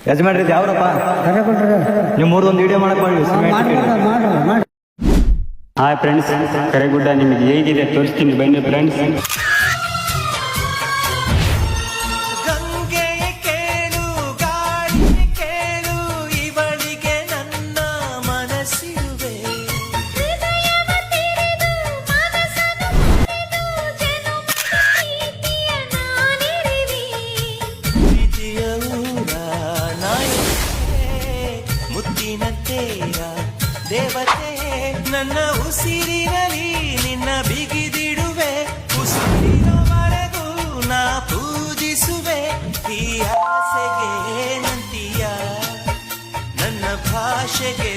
ಯಜಮಾನ್ರಿ ಇದು ಯಾವ್ರಪ್ಪ ನೀವು ಮೂರದೊಂದು ವಿಡಿಯೋ ಮಾಡಕ್ ಮಾಡಿ. ಹಾಯ್ ಫ್ರೆಂಡ್ಸ್, ಕರೆಗುಡ್ಡ ನಿಮಗೆ ಹೇಗಿದೆ ತೋರಿಸ್ತೀನಿ ಬನ್ನಿ ಫ್ರೆಂಡ್ಸ್. ದೇವತೆ ನನ್ನ ಉಸಿರಿನಲ್ಲಿ ನಿನ್ನ ಬಿಗಿದಿಡುವೆ, ಉಸಿರಿನವರೆಗೂ ನಾ ಪೂಜಿಸುವೆ. ಈ ಆಸೆಗೆ ನಂತಿಯ ನನ್ನ ಭಾಷೆಗೆ